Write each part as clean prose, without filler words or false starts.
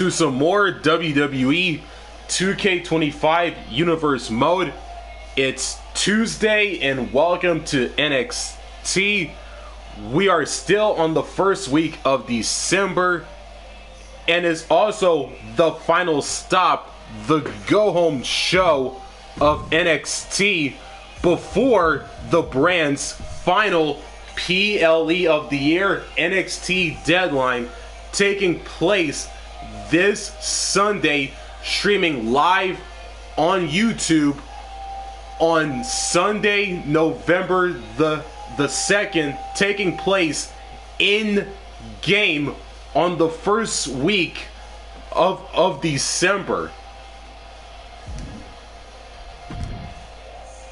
to some more WWE 2K25 Universe mode. It's Tuesday and welcome to NXT. We are still on the first week of December and it's also the final stop, the go-home show of NXT before the brand's final PLE of the year, NXT Deadline, taking place this Sunday, streaming live on YouTube on Sunday, November the 2nd, taking place in game on the first week of December.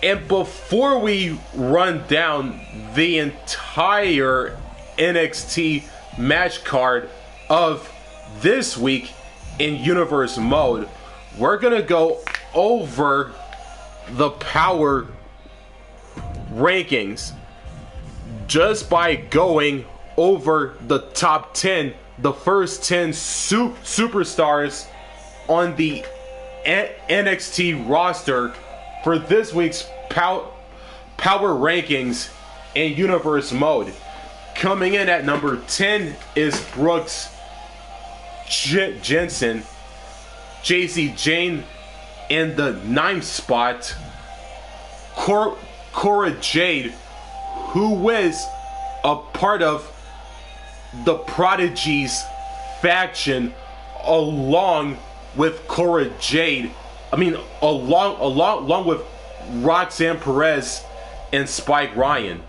And before we run down the entire NXT match card of this week in Universe mode, we're gonna go over the power rankings just by going over the top 10, the first 10 superstars on the NXT roster for this week's power rankings in Universe mode. Coming in at number 10 is Brooks Jensen. Jacy Jane in the 9th spot. Cora Jade, who is a part of the Prodigies faction, along with along with Roxanne, Perez, and Spike Ryan.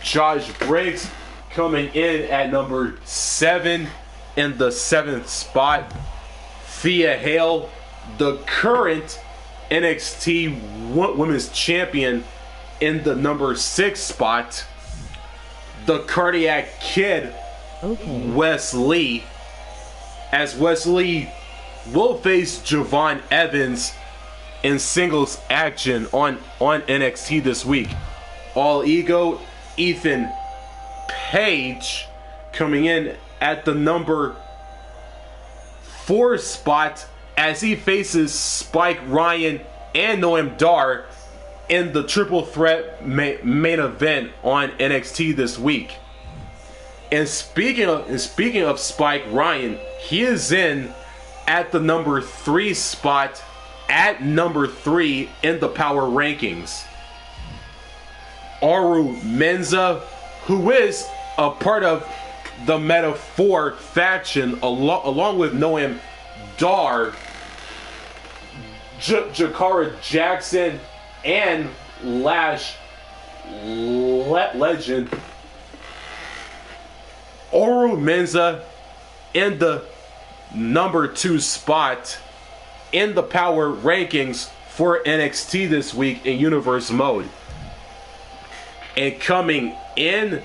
Josh Briggs coming in at number 7 in the 7th spot. Thea Hale, the current NXT Women's Champion, in the number 6 spot. The Cardiac Kid, Wes Lee, as Wes Lee will face Javon Evans in singles action on NXT this week. All Ego, Ethan Page coming in at the number 4 spot as he faces Spike Ryan and Noam Dar in the triple threat main event on NXT this week. And speaking of Spike Ryan, he is in at the number 3 spot, at number 3 in the power rankings. Aru Menza, who is a part of the Metaphor faction, along with Noam Dar, Jakara Jackson, and Lash Legend. Aru Menza in the number 2 spot in the power rankings for NXT this week in Universe mode. And coming in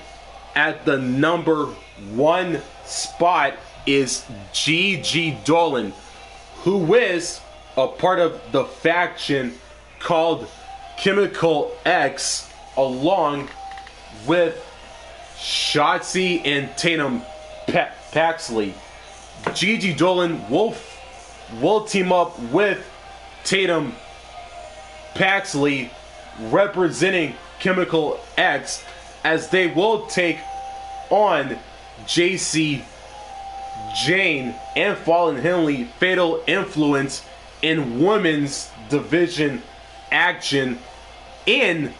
at the number 1 spot is Gigi Dolin, who is a part of the faction called Chemical X, along with Shotzi and Tatum Paxley. Gigi Dolin will team up with Tatum Paxley, representing Chemical X, as they will take on Jacy Jane and Fallon Henley Fatal Influence in women's division action, in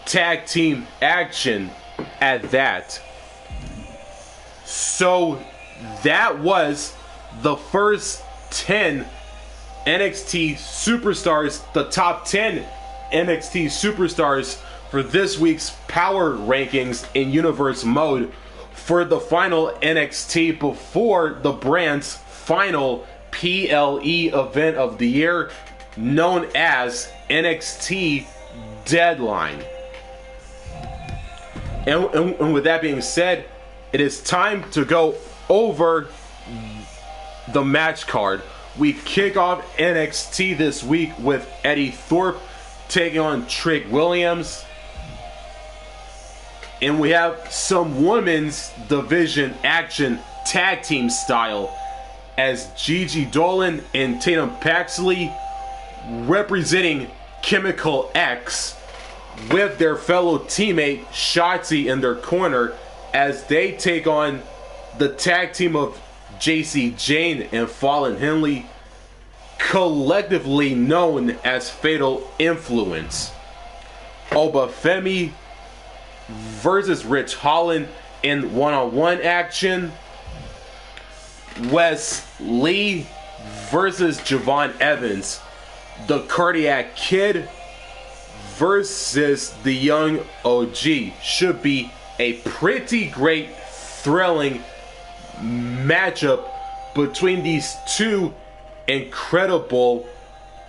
tag team action at that. So that was the first 10 NXT superstars, the top 10 NXT superstars for this week's power rankings in Universe mode for the final NXT before the brand's final PLE event of the year, known as NXT Deadline. And with that being said, it is time to go over the match card. We kick off NXT this week with Eddy Thorpe taking on Trick Williams. And we have some women's division action tag team style as Gigi, Dolin, and Tatum Paxley representing Chemical X with their fellow teammate Shotzi in their corner as they take on the tag team of Jacy, Jade, and Fallon, Henley, collectively known as Fatal Influence. Oba Femi versus Ridge Holland in one-on-one action. Wes Lee versus Javon Evans. The Cardiac Kid versus the Young OG. Should be a pretty great, thrilling matchup between these two incredible,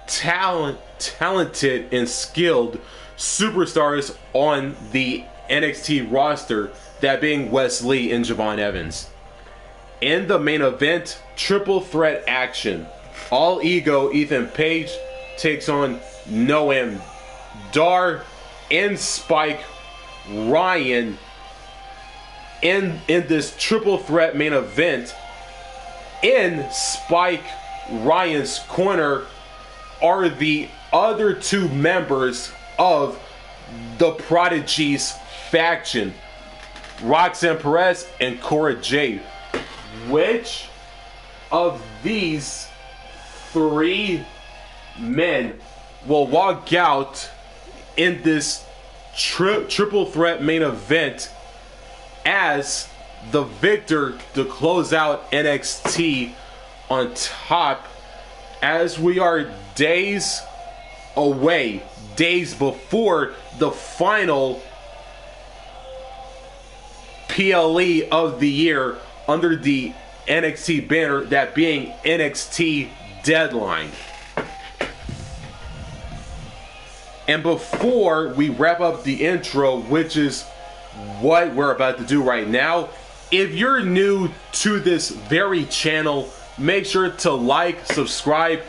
talented, and skilled superstars on the NXT roster, that being Wes Lee and Javon Evans. In the main event, triple threat action. All Ego Ethan Page takes on Noam Dar and Spike Ryan in this triple threat main event. In Spike Ryan's corner are the other two members of the Prodigies faction, Roxanne Perez and Cora Jade. Which of these three men will walk out in this triple threat main event as the victor to close out NXT on top, as we are days away, days before the final PLE of the year under the NXT banner, that being NXT Deadline. And before we wrap up the intro, which is what we're about to do right now, if you're new to this very channel, make sure to like, subscribe,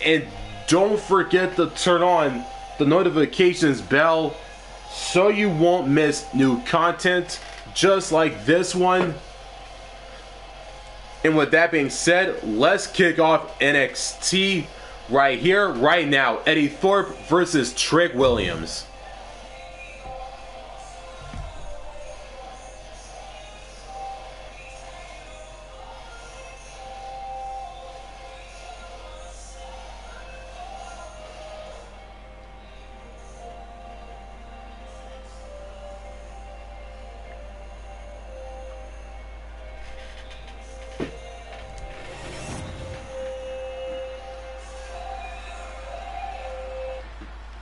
and don't forget to turn on the notifications bell so you won't miss new content just like this one. And with that being said, let's kick off NXT right here, right now. Eddy Thorpe versus Trick Williams.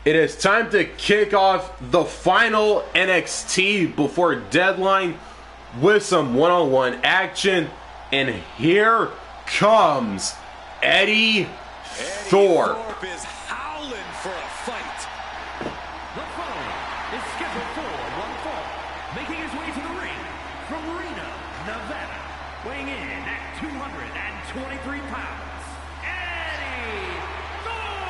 It is time to kick off the final NXT before Deadline with some one-on-one action. And here comes Eddy Thorpe. Thorpe is howling for a fight. The following is scheduled for one fall, making his way to the ring from Reno, Nevada, weighing in at 223 pounds, Eddy Thorpe!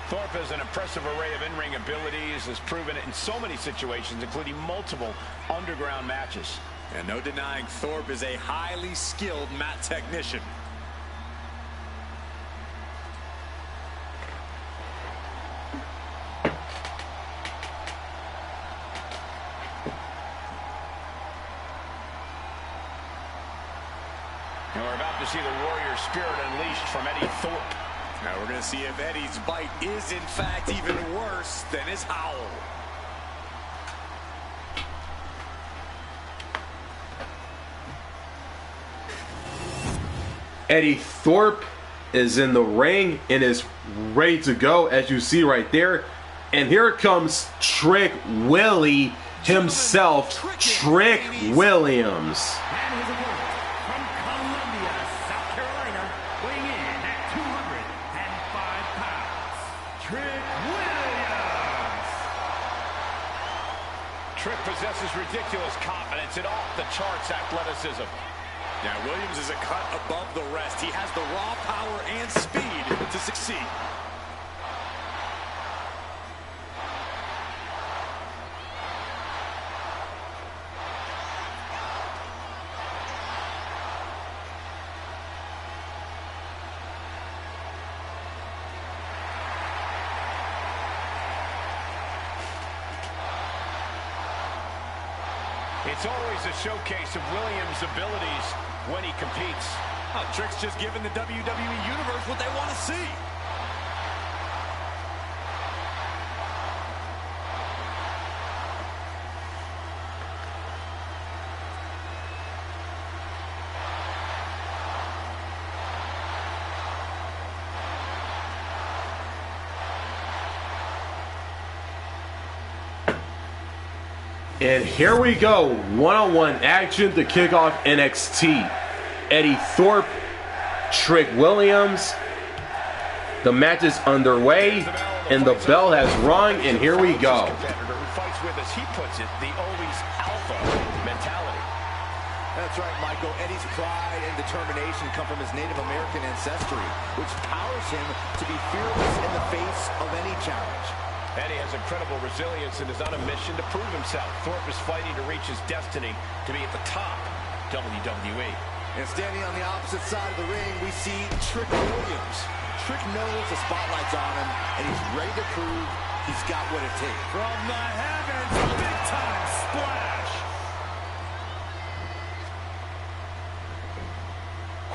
Thorpe has an impressive array of in-ring abilities, has proven it in so many situations, including multiple underground matches. And no denying Thorpe is a highly skilled mat technician. And we're about to see the warrior spirit unleashed from Eddy Thorpe. Now we're going to see if Eddy's bite is in fact even worse than his howl. Eddy Thorpe is in the ring and is ready to go, as you see right there. And here comes Trick Willie himself, Trick Williams. And his opponent from Columbia, South Carolina, weighing in at 205 pounds, Trick Williams. Trick possesses ridiculous confidence and off-the-charts athleticism. Now, Williams is a cut above the rest. He has the raw power and speed to succeed. It's always a showcase of Williams' abilities when he competes. Oh, Trick's just giving the WWE Universe what they want to see. And here we go, one-on-one action to kick off NXT. Eddy Thorpe, Trick Williams. The match is underway, and the bell has rung, and here we go. Who fights with, as he puts it, the always alpha mentality. That's right, Michael. Eddy's pride and determination come from his Native American ancestry, which powers him to be fearless in the face of any challenge. Eddy has incredible resilience and is on a mission to prove himself. Thorpe is fighting to reach his destiny to be at the top WWE. And standing on the opposite side of the ring, we see Trick Williams. Trick knows the spotlight's on him, and he's ready to prove he's got what it takes. From the heavens, big time splash.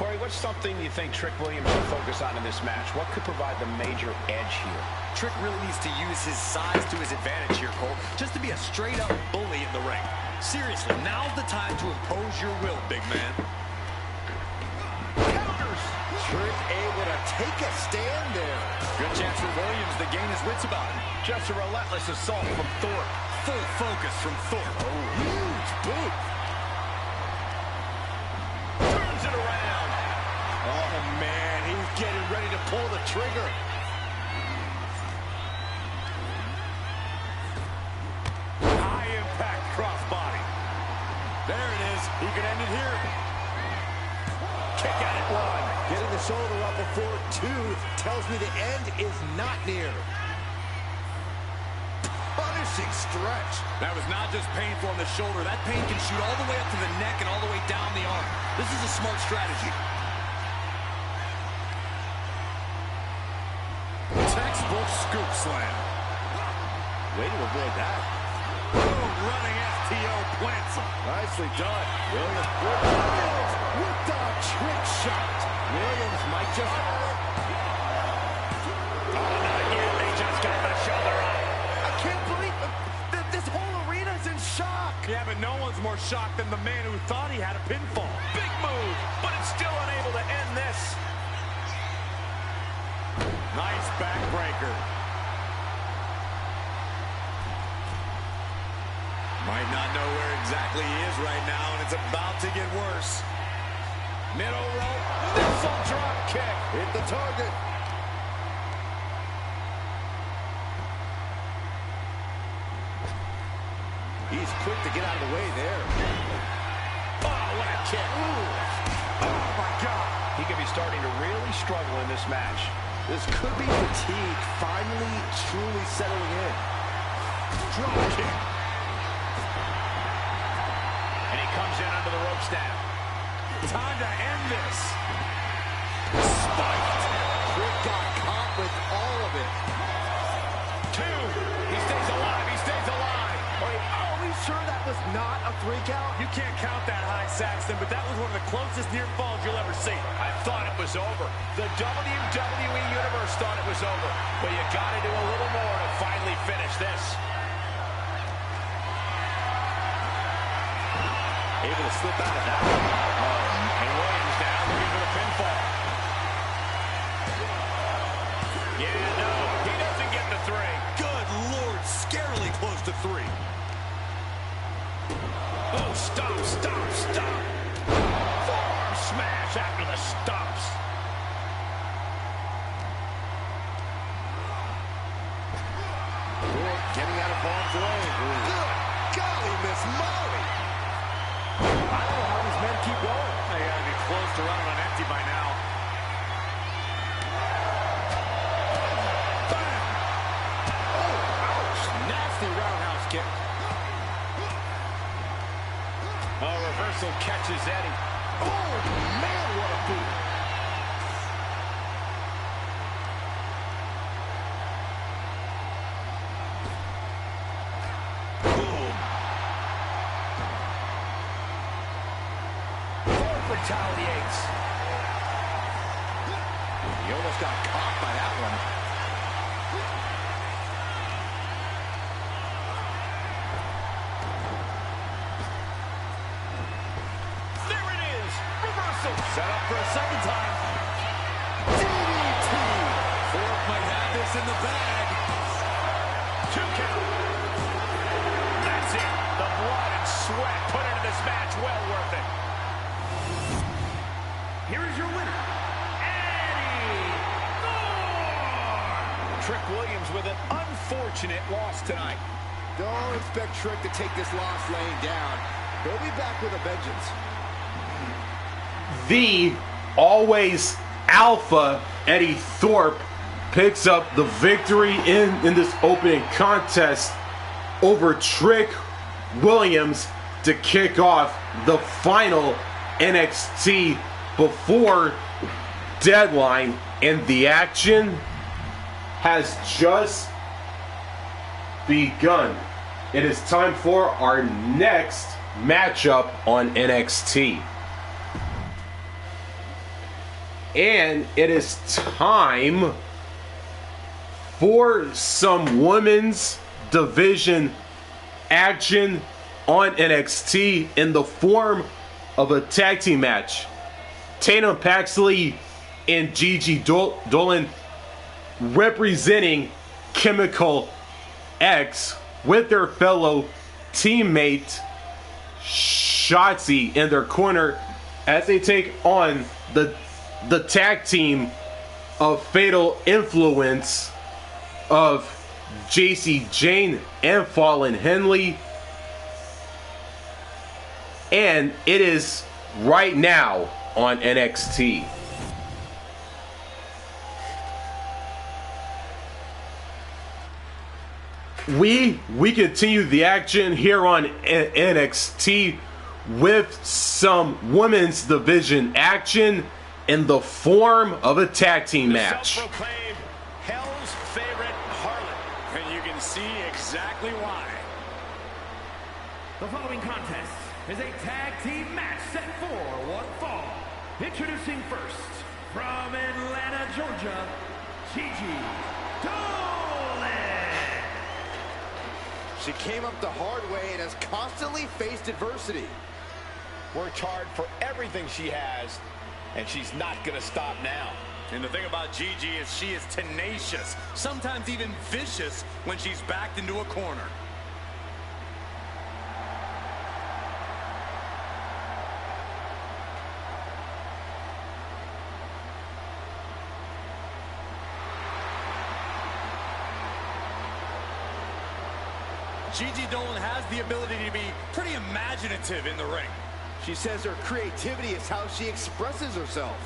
Corey, what's something you think Trick Williams should focus on in this match? What could provide the major edge here? Trick really needs to use his size to his advantage here, Cole, just to be a straight-up bully in the ring. Seriously, now's the time to impose your will, big man. Counters! Trick able to take a stand there. Good chance for Williams to gain his wits about him. Just a relentless assault from Thorpe. Full focus from Thorpe. Oh, huge boot. Turns it around. Oh, man, he's getting ready to pull the trigger. High-impact crossbody. There it is. He could end it here. Kick out at one. Getting the shoulder up before two tells me the end is not near. Punishing stretch. That was not just painful on the shoulder. That pain can shoot all the way up to the neck and all the way down the arm. This is a smart strategy. Textbook scoop slam. Way to avoid that. Boom, running STO plants him. Nicely done. Williams with the trick shot. Williams might just... Oh, not yet. They just got the shoulder up. I can't believe that this whole arena's in shock. Yeah, but no one's more shocked than the man who thought he had a pinfall. Big move, but it's still unable to end this. Nice backbreaker. Might not know where exactly he is right now, and it's about to get worse. Middle rope, missile drop kick. Hit the target. He's quick to get out of the way there. Oh, what a kick. Ooh. Oh, my God. He could be starting to really struggle in this match. This could be fatigue finally truly settling in. Drop kick. And he comes in under the ropes now. Time to end this. Spiked. Trick got caught with all of it. Two. He stays alive. He stays alive. Wait, are we sure that was not a 3 count? You can't count that high, Saxton, but that was one of the closest near falls you'll ever see. I thought it was over. The WWE Universe thought it was over. But you got to do a little more to finally finish this. Able to slip out of that one. And Williams down looking for the pinfall. Yeah, no, he doesn't get the 3. Good Lord, scarily close to 3. Oh, stop, stop, stop. Forearm smash after the stops. Getting out of harm's way. Good golly, Miss Molly. I don't know how these men keep going. They gotta be close to running on empty by now. Bam! Oh, ouch! Nasty roundhouse kick. Oh, reversal catches Eddy. Oh, man, what a boot. retaliates. He almost got caught by that one. There it is. Reversal. Set up for a second time. DDT. Thorpe might have this in the bag. 2 count. That's it. The blood and sweat put into this match. Well worth it. Here is your winner, Eddy Thorpe. Trick Williams with an unfortunate loss tonight. Don't expect Trick to take this loss laying down. He'll be back with a vengeance. The always alpha Eddy Thorpe picks up the victory in this opening contest over Trick Williams to kick off the final NXT before Deadline, and the action has just begun. It is time for our next matchup on NXT. And it is time for some women's division action on NXT in the form of a tag team match. Tatum, Paxley, and Gigi Dolin representing Chemical X with their fellow teammate Shotzi in their corner as they take on the tag team of Fatal Influence of Jacy, Jade, and Fallon, Henley. And it is right now on NXT. We continue the action here on NXT with some women's division action in the form of a tag team match. Self-proclaimed Hell's favorite harlot, and you can see exactly why. The following contest is a tag team match set for one fall. Introducing first, from Atlanta, Georgia, Gigi Dolin. She came up the hard way and has constantly faced adversity. Worked hard for everything she has, and she's not going to stop now. And the thing about Gigi is she is tenacious, sometimes even vicious when she's backed into a corner. Gigi Dolin has the ability to be pretty imaginative in the ring. She says her creativity is how she expresses herself.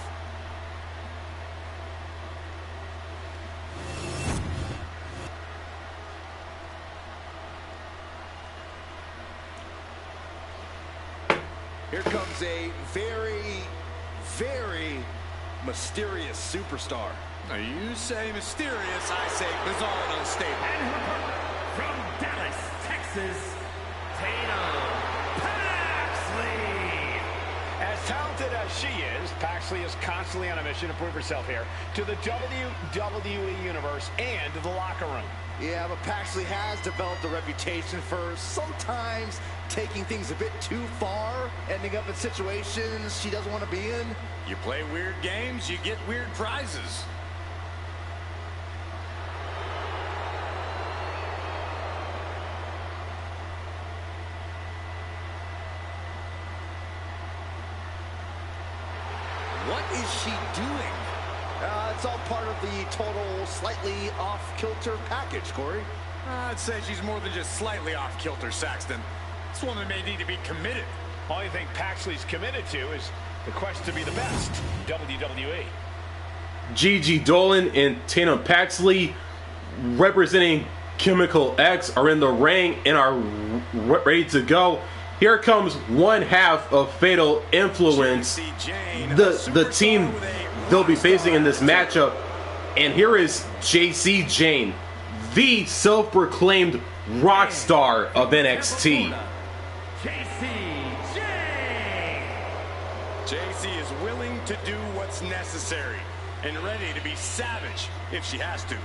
Here comes a very, very mysterious superstar. Now you say mysterious, I say bizarre and unstable. And her partner, from Dallas, Texas, Tatum, Paxley. As talented as she is, Paxley is constantly on a mission to prove herself here to the WWE Universe and to the locker room. Yeah, but Paxley has developed a reputation for sometimes taking things a bit too far, ending up in situations she doesn't want to be in. You play weird games, you get weird prizes. What is she doing? It's all part of the total slightly off-kilter package, Corey. I'd say she's more than just slightly off-kilter, Saxton. This woman may need to be committed. Only thing Paxley's committed to is the quest to be the best WWE. Gigi Dolin and Tatum Paxley representing Chemical X are in the ring and are ready to go. Here comes one half of Fatal Influence, the team they'll be facing in this matchup. And here is Jacy, Jade, the self-proclaimed rock star of NXT. Jacy, Jade. Jacy is willing to do what's necessary and ready to be savage if she has to.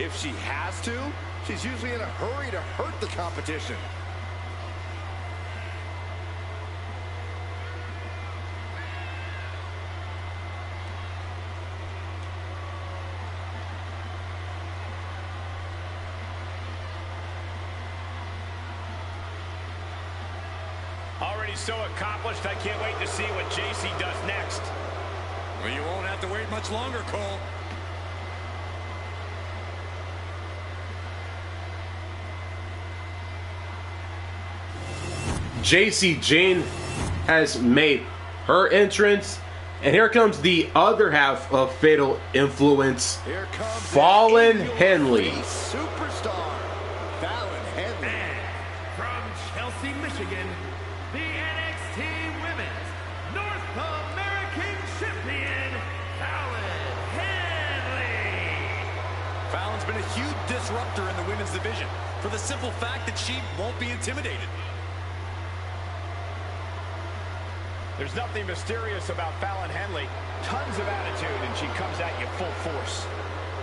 If she has to, she's usually in a hurry to hurt the competition. Already so accomplished, I can't wait to see what Jacy does next. Well, you won't have to wait much longer, Cole. Jacy Jane has made her entrance, and here comes the other half of Fatal Influence. Here comes Fallon Henley. Superstar Fallon Henley. And from Chelsea, Michigan, the NXT Women's North American Champion, Fallon Henley. Fallon's been a huge disruptor in the women's division for the simple fact that she won't be intimidated. There's nothing mysterious about Fallon Henley. Tons of attitude, and she comes at you full force.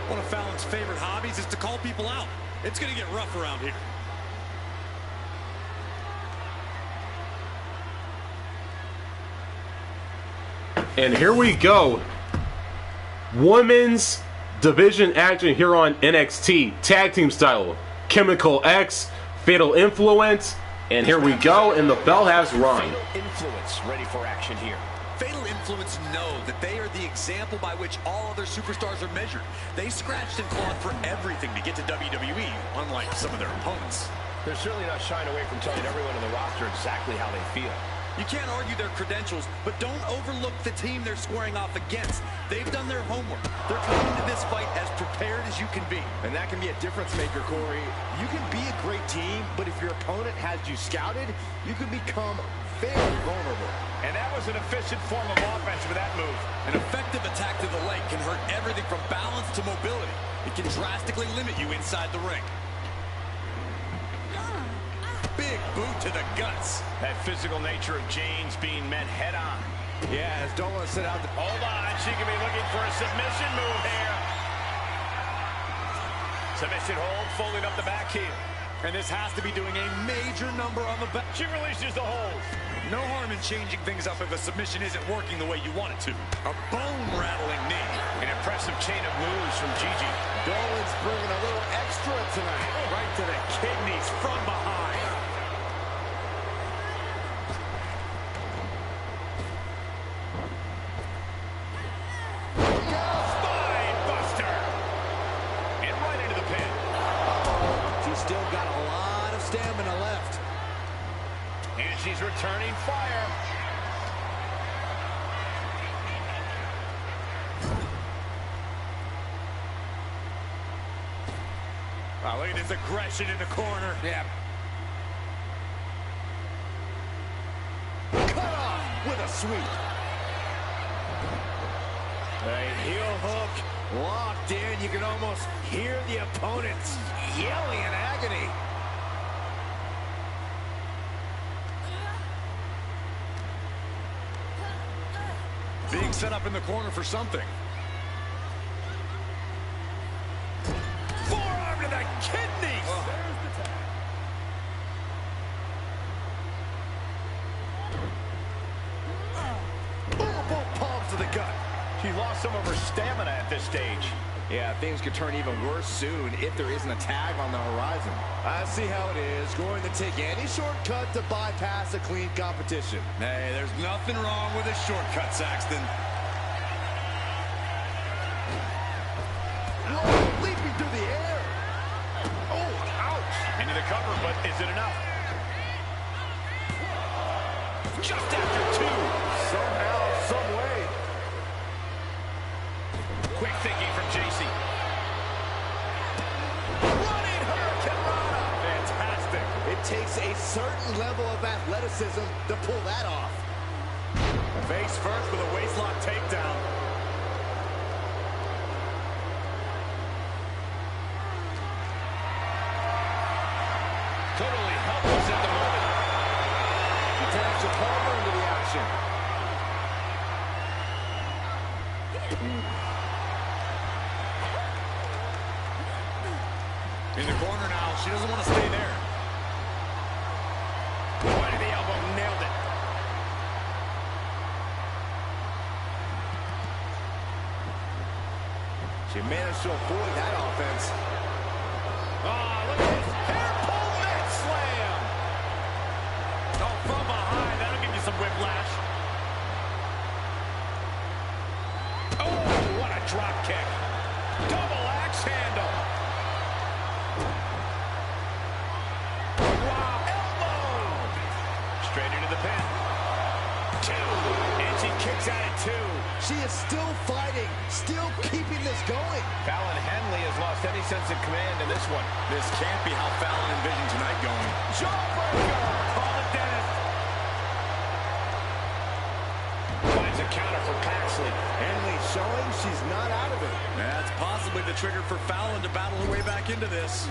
One of Fallon's favorite hobbies is to call people out. It's going to get rough around here. And here we go. Women's division action here on NXT. Tag team style. Chemical X, Fatal Influence. And here we go, and the bell has rung. Fatal Influence ready for action here. Fatal Influence know that they are the example by which all other superstars are measured. They scratched and clawed for everything to get to WWE, unlike some of their opponents. They're certainly not shying away from telling everyone in the roster exactly how they feel. You can't argue their credentials, but don't overlook the team they're squaring off against. They've done their homework. They're coming into this fight as prepared as you can be. And that can be a difference maker, Corey. You can be a great team, but if your opponent has you scouted, you can become very vulnerable. And that was an efficient form of offense with that move. An effective attack to the leg can hurt everything from balance to mobility. It can drastically limit you inside the ring. Big boot to the guts. That physical nature of Jane's being met head on. Yeah, as Dolin set out. Hold on, she could be looking for a submission move here. Submission hold, folding up the back heel. And this has to be doing a major number on the back. She releases the hold. No harm in changing things up if a submission isn't working the way you want it to. A bone-rattling knee. An impressive chain of moves from Gigi. Dolin's bringing a little extra tonight. Right to the kidneys from behind. Spine buster. And right into the pin. She's still got a lot of stamina left. And she's returning fire. Wow, look at his aggression in the corner. Yeah. Cut off with a sweep. A heel hook. Locked in. You can almost hear the opponents yelling in agony. Being set up in the corner for something. Forearm to the kidneys. Boom, palms to the gut. She lost some of her stamina at this stage. Yeah, things could turn even worse soon if there isn't a tag on the horizon. I see how it is. Going to take any shortcut to bypass a clean competition. Hey, there's nothing wrong with a shortcut, Saxton. Whoa, leaping through the air. Oh, ouch. Into the cover, but is it enough? Just after two. Somehow, some way. Quick thinking from Jacy. Running hurricanrana. Fantastic. It takes a certain level of athleticism to pull that off. Face first with a waistlock takedown. Totally helpless at the moment. She taps the partner into the action. In the corner now. She doesn't want to stay there. Right to the elbow. Nailed it. She managed to avoid that offense. Oh, look at this. Hair pull neck slam. Oh, from behind. That'll give you some whiplash. Oh, what a drop kick. Double axe handle. Wow, elbow. Straight into the pin. 2. And she kicks out at 2. She is still fighting, still keeping this going. Fallon Henley has lost any sense of command in this one. This can't be how Fallon envisioned tonight going. Jawbreaker! Call it dentist. Finds a counter for Paxley. Henley showing she's not out of it. That's possibly the trigger for Fallon to battle her way back into this.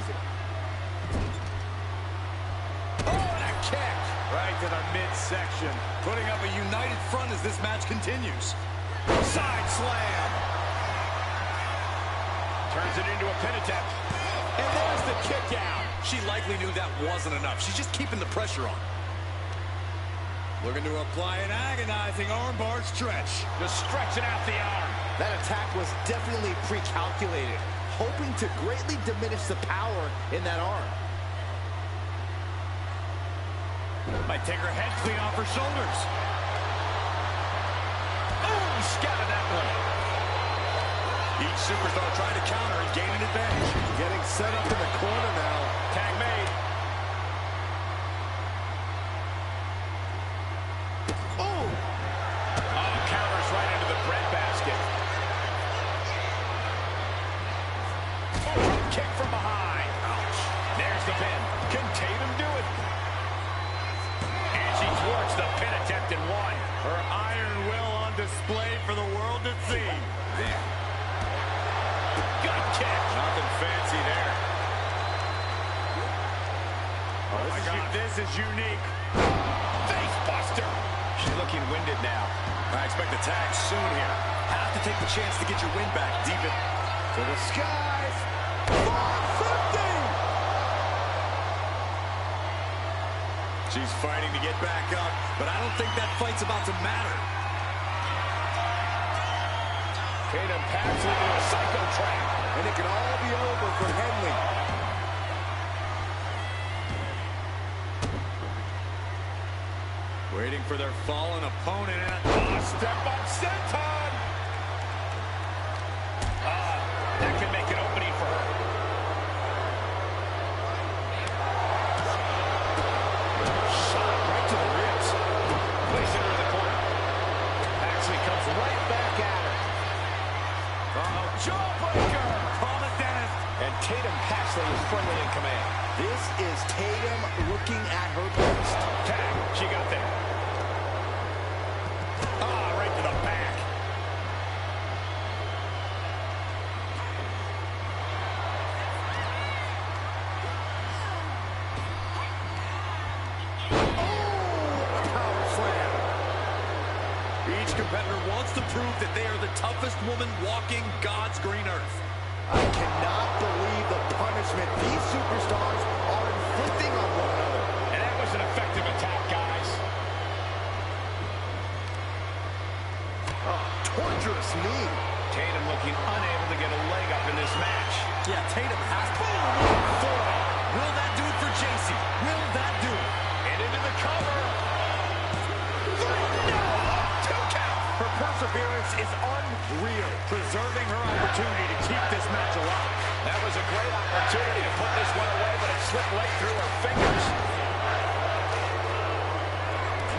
Oh, and a kick! Right to the midsection. Putting up a united front as this match continues. Side slam. Turns it into a pin attempt. And there's the kick out. She likely knew that wasn't enough. She's just keeping the pressure on. Looking to apply an agonizing armbar stretch. Just stretching out the arm. That attack was definitely pre-calculated, hoping to greatly diminish the power in that arm. Might take her head clean off her shoulders. Oh, scattered that one. Each superstar trying to counter and gain an advantage. Getting set up in the corner now. Tag made. Oh! Oh, counters right into the breadbasket. Oh, drop kick from behind. Ouch. There's the pin. Can Tatum do it? And she thwarts the pin attempt in 1. Her iron will on display for the world to see. Man. Gut kick. Nothing fancy there. Oh my God, this is unique. Face buster. She's looking winded now. I expect a tag soon here. Have to take the chance to get your win back deep in. To the skies. 450! She's fighting to get back up, but I don't think that fight's about to matter. Tatum passes into a psycho trap. And it can all be over for Henley. Waiting for their fallen opponent. And Step up, senton. That could make an opening for her. Shot right to the ribs. Placing her in the corner. Paxley comes right back at her. Jawbreaker. call it dentist. And Tatum Paxley is firmly in command. This is Tatum looking at her best. Tag. She got there. Right to the back. Power slam. Each competitor wants to prove that they are the toughest woman walking God's green earth. I cannot believe the punishment these superstars are inflicting on one another. And that was an effective attack, guys. Torturous knee. Tatum looking unable to get a leg up in this match. Yeah, Tatum has to. Will that do it for Jacy? Will that do it? And into the cover. 3, no! 2 count. Her perseverance is unreal, preserving her opportunity to keep this match alive. That was a great opportunity to put this one away, but it slipped right through her fingers.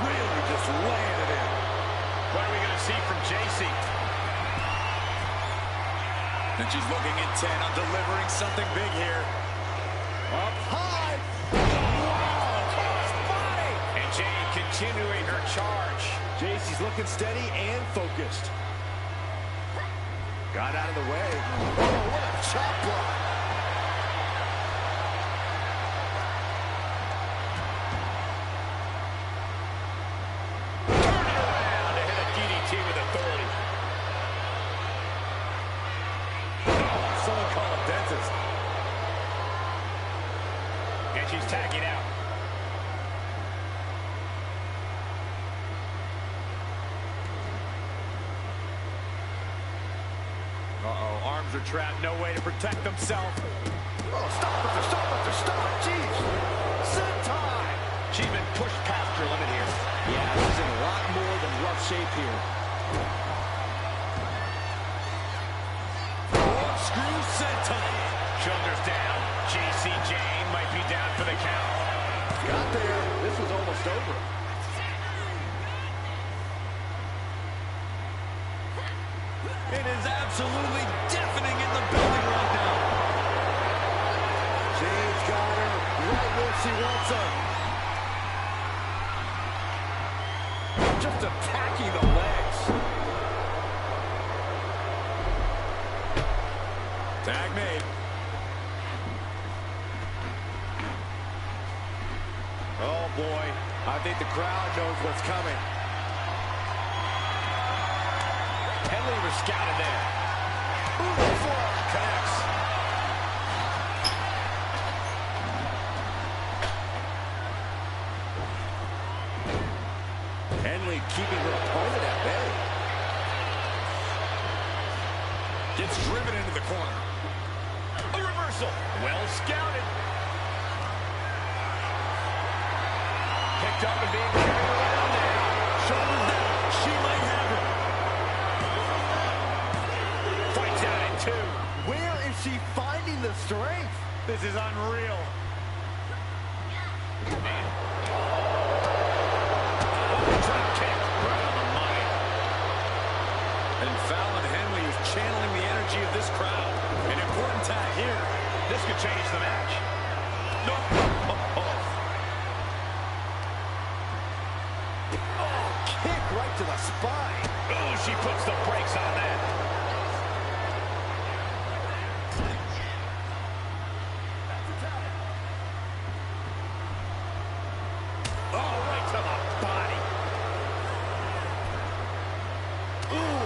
Really just laying it in. What are we going to see from Jacy? And she's looking intent on delivering something big here. Up high. Wow! Crossbody! And Jade continuing her charge. Jacy's looking steady and focused. Got out of the way. Oh, what a chop block. Turn it around to hit a DDT with authority. And she's tagging out. Uh-oh, arms are trapped, no way to protect themselves. Oh, stop it, stop. Jeez. Sentai. She's been pushed past her limit here. Yeah, she's in a lot more than rough shape here. Screw sentai. Shoulders down. Jacy Jane might be down for the count. Got there. This was almost over. It is absolutely deafening in the building right now. Jade's got her right where she wants her. Just attacking the legs. Tag made. Oh boy, I think the crowd knows what's coming. Henley was scouted there. Connects. Henley keeping her opponent at bay. Gets driven into the corner. A reversal. Well scouted. Picked up and being carried around now. Shoulders down. She might have it. Fights out at 2. Where is she finding the strength? This is unreal. Drop kick. Right on the money. And Fallon Henley is channeling the energy of this crowd. An important tag here. This could change the match. No. Oh, kick right to the spine. Oh, she puts the brakes on that. Oh, right to the body. Ooh.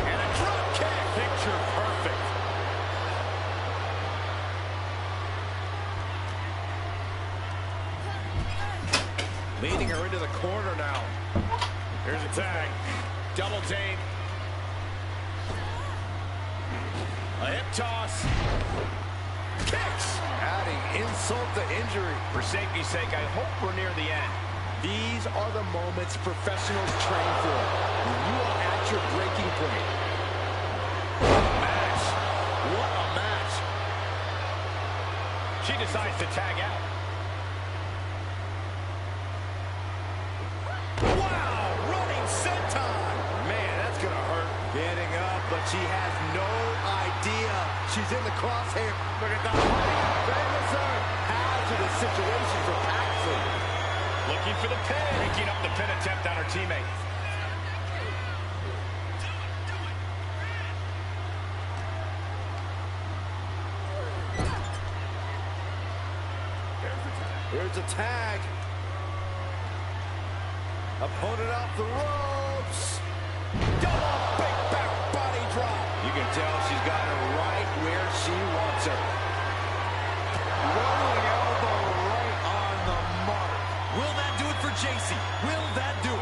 And a drop kick. Picture perfect. Leading her into the corner now. Here's a tag. Double team. A hip toss. Kicks. Adding insult to injury. For safety's sake, I hope we're near the end. These are the moments professionals train for. When you are at your breaking point. What a match. What a match. She decides to tag out. Wow, running senton. Man, that's going to hurt. Getting up, but she has no idea. She's in the crosshair. Look at that. Famous hazardous situation for Paxley. Looking for the pin. Breaking up the pin attempt on her teammate. Here's a tag. Opponent off the ropes. Double big back body drop. You can tell she's got her right where she wants her. Rolling elbow right on the mark. Will that do it for Jacy? Will that do it?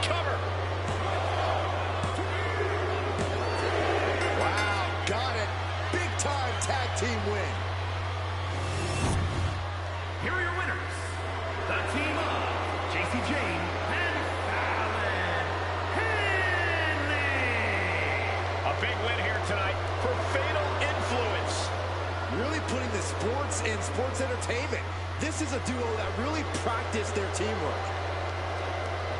Cover. Wow, got it. Big time tag team win. Here are your winners, the team of Jacy Jane and Fallon Henley. A big win here tonight for Fatal Influence. Really putting the sports in sports entertainment. This is a duo that really practiced their teamwork.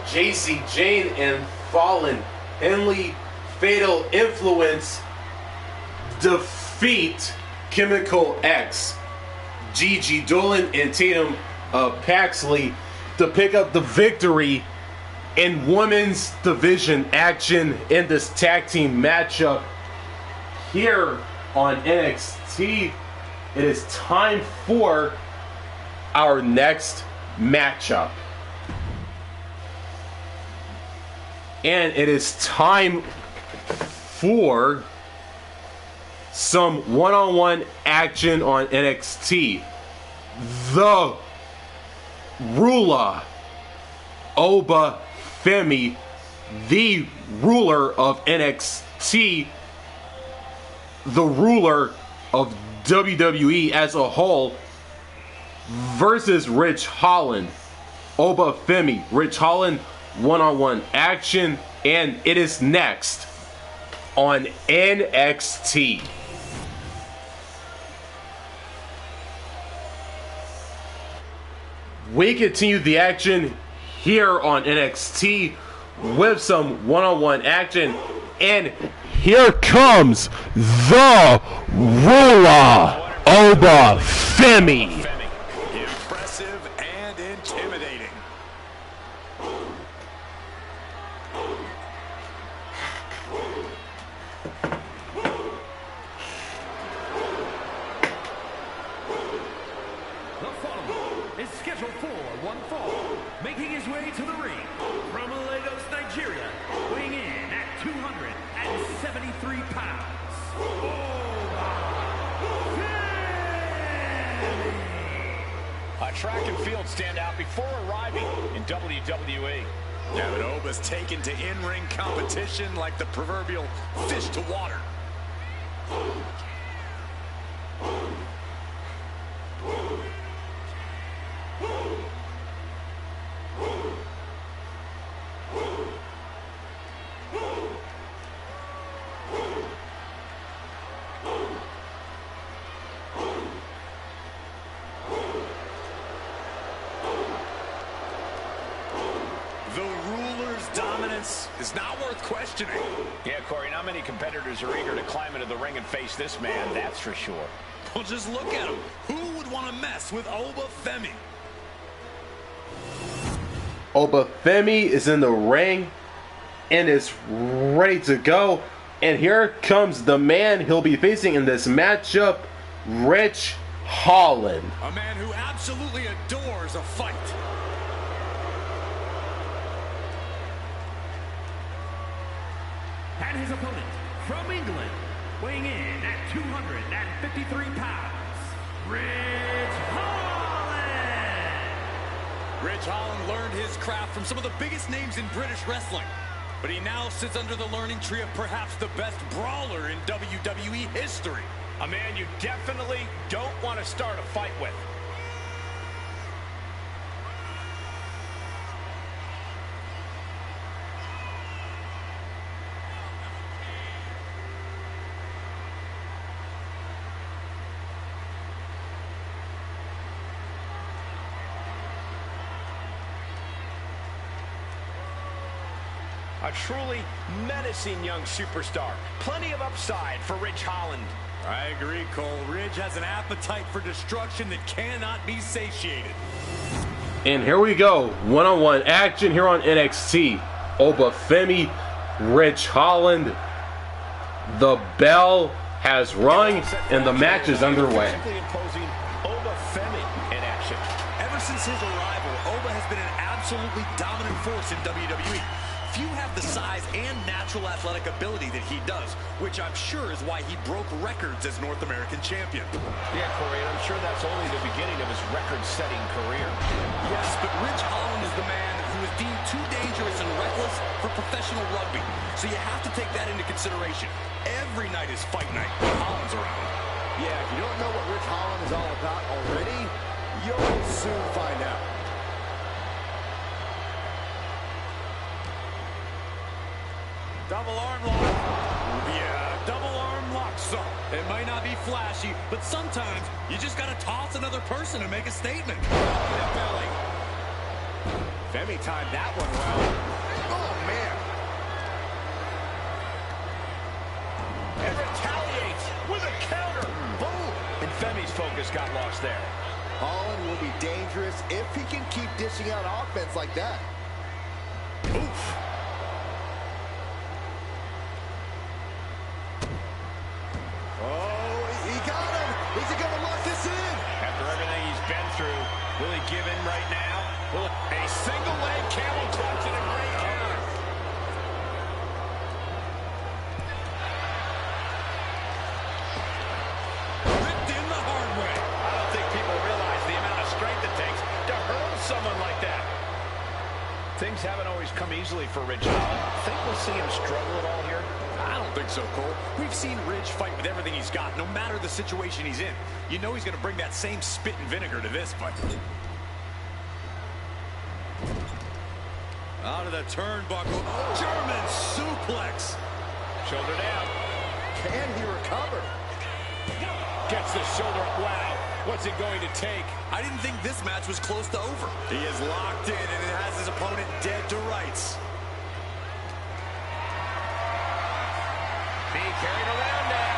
Jacy Jane and Fallon Henley, Fatal Influence, defeat Chemical X, Gigi, Dolin, and Tatum Paxley to pick up the victory in women's division action in this tag team matchup here on NXT. It is time for our next matchup. And it is time for some one-on-one action on NXT. The ruler, Oba Femi, the ruler of NXT, the ruler of WWE as a whole, versus Ridge Holland. Oba Femi, Ridge Holland, one-on-one action, and it is next on NXT. We continue the action here on NXT with some one-on-one action, and here comes the ruler, Oba Femi. Impressive and intimidating. The following is scheduled for one fall, making his way to the ring from Lagos, Nigeria, weighing in at 273 pounds. A track and field standout before arriving in WWE. Yeah, but Oba's taken to in-ring competition like the proverbial fish to water. Is not worth questioning. Yeah, Corey, not many competitors are eager to climb into the ring and face this man, that's for sure. Well, just look at him. Who would want to mess with Oba Femi? Oba Femi is in the ring and is ready to go. And here comes the man he'll be facing in this matchup, Ridge Holland. A man who absolutely adores a fight. And his opponent from England, weighing in at 253 pounds, Ridge Holland. Ridge Holland learned his craft from some of the biggest names in British wrestling, but he now sits under the learning tree of perhaps the best brawler in WWE history. A man you definitely don't want to start a fight with. A truly menacing young superstar. Plenty of upside for Ridge Holland. I agree, Cole. Ridge has an appetite for destruction that cannot be satiated. And here we go. One-on-one action here on NXT. Oba Femi, Ridge Holland. The bell has rung and the match is underway. Imposing Oba Femi in action. Ever since his arrival, Oba has been an absolutely dominant force in WWE. Few have the size and natural athletic ability that he does, which I'm sure is why he broke records as North American champion. Yeah, Corey, and I'm sure that's only the beginning of his record-setting career. Yes, but Ridge Holland is the man who is deemed too dangerous and reckless for professional rugby. So you have to take that into consideration. Every night is fight night when Holland's around. Yeah, if you don't know what Ridge Holland is all about already, you'll soon find out. Double arm lock. Yeah, double arm lock. So it might not be flashy, but sometimes you just got to toss another person to make a statement. Belly. Femi timed that one well. Oh, man. And retaliates with a counter. Boom. And Femi's focus got lost there. Holland will be dangerous if he can keep dishing out offense like that. Oof. Will he give in right now? A single leg camel clutch and a great counter. come easily for Ridge Holland. Think we'll see him struggle at all here? I don't think so, Cole. We've seen Ridge fight with everything he's got, no matter the situation he's in. You know he's going to bring that same spit and vinegar to this fight. Out of the turnbuckle. Oh. German suplex. Shoulder down. Can he recover? Gets the shoulder up. Wow. What's it going to take? I didn't think this match was close to over. He is locked in and it has his opponent dead to rights. Being carried around now.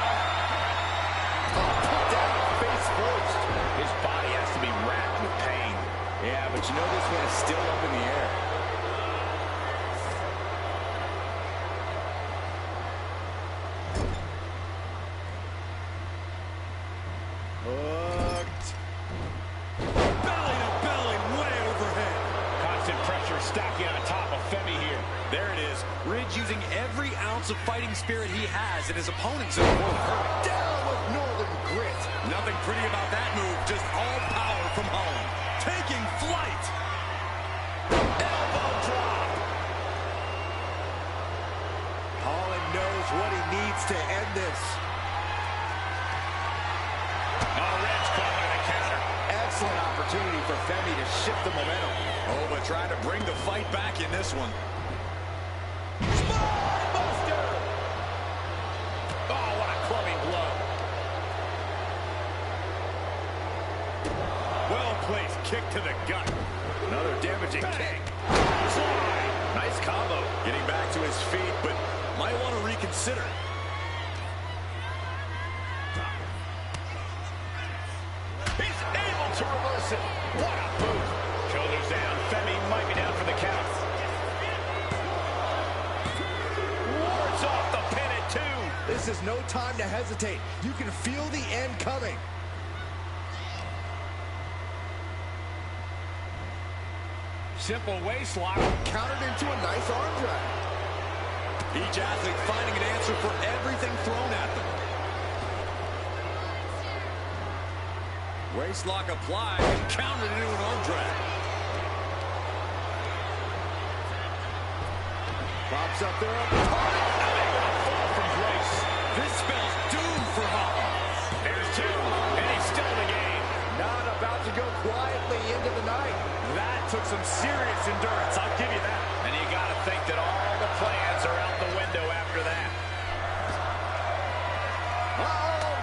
Put down face first. His body has to be racked with pain. Yeah, but you know this one is still up in the air. Hooked. Belly to belly, way overhead. Constant pressure stacking on top of Femi here. There it is. Ridge using every ounce of fighting spirit he has, and his opponent's in the world hurt. Down with northern grit. Nothing pretty about that move, just all power from Holland. Taking flight. Elbow drop. Holland knows what he needs to end this. Oh, Ridge caught by the counter. Excellent opportunity for Femi to shift the momentum. Oba trying to bring the fight back in this one. Buster. Oh, what a clubbing blow. Well-placed kick to the gut. Another damaging kick. Nice combo. Getting back to his feet, but might want to reconsider. He's able to reverse it. What a boot. Shoulders down. Femi might be down for the count. Wards off the pin at 2. This is no time to hesitate. You can feel the end coming. Simple waist lock. Countered into a nice arm drag. Each athlete finding an answer for everything thrown at them. Waist lock applied and countered into an arm drag. Pops up there. Fall from grace. This spells doom for Holland. There's 2, and he's still in the game. Not about to go quietly into the night. That took some serious endurance, I'll give you that. And you got to think that all the plans are out the window after that. Uh-oh.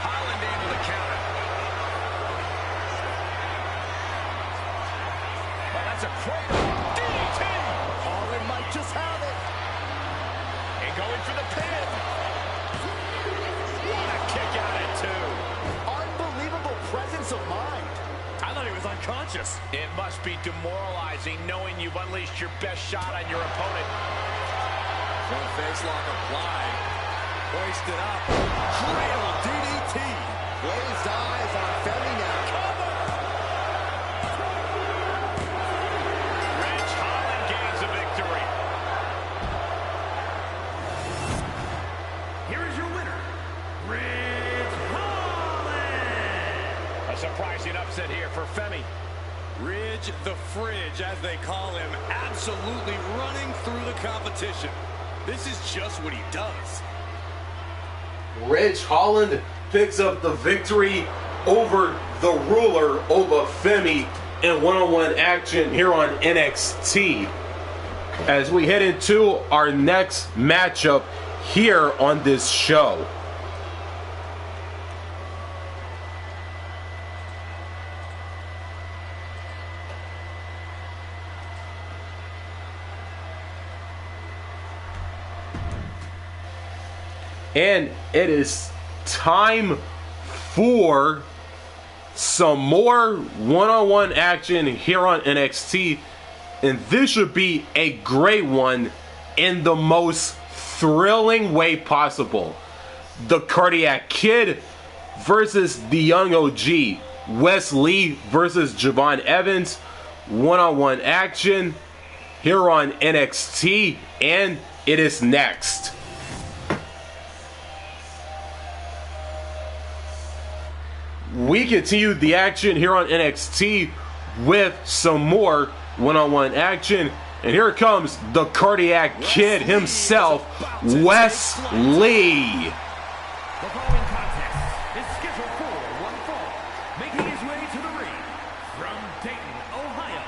Holland able to counter. Well, that's a quick DDT. Holland might just have it. And going for the pin. What a kick out at 2. Unbelievable presence of mind. I thought he was unconscious. It must be demoralizing knowing you've unleashed your best shot on your opponent. Front face lock applied. Hoisted up. Cradle DDT. Glazed eyes on Femi now. Ridge Holland gains a victory. Here is your winner, Ridge Holland. A surprising upset here for Femi. Ridge the Fridge, as they call him, absolutely running through the competition. This is just what he does. Ridge Holland picks up the victory over the ruler, Oba Femi, in one-on-one action here on NXT. As we head into our next matchup here on this show. And it is time for some more one-on-one action here on NXT. And this should be a great one in the most thrilling way possible. The Cardiac Kid versus the Young OG. Wes Lee versus Javon Evans. One-on-one action here on NXT. And it is next. We continue the action here on NXT with some more one-on-one action. And here comes the cardiac kid himself, Wes Lee. The following contest is scheduled for one fall. Making his way to the ring from Dayton, Ohio,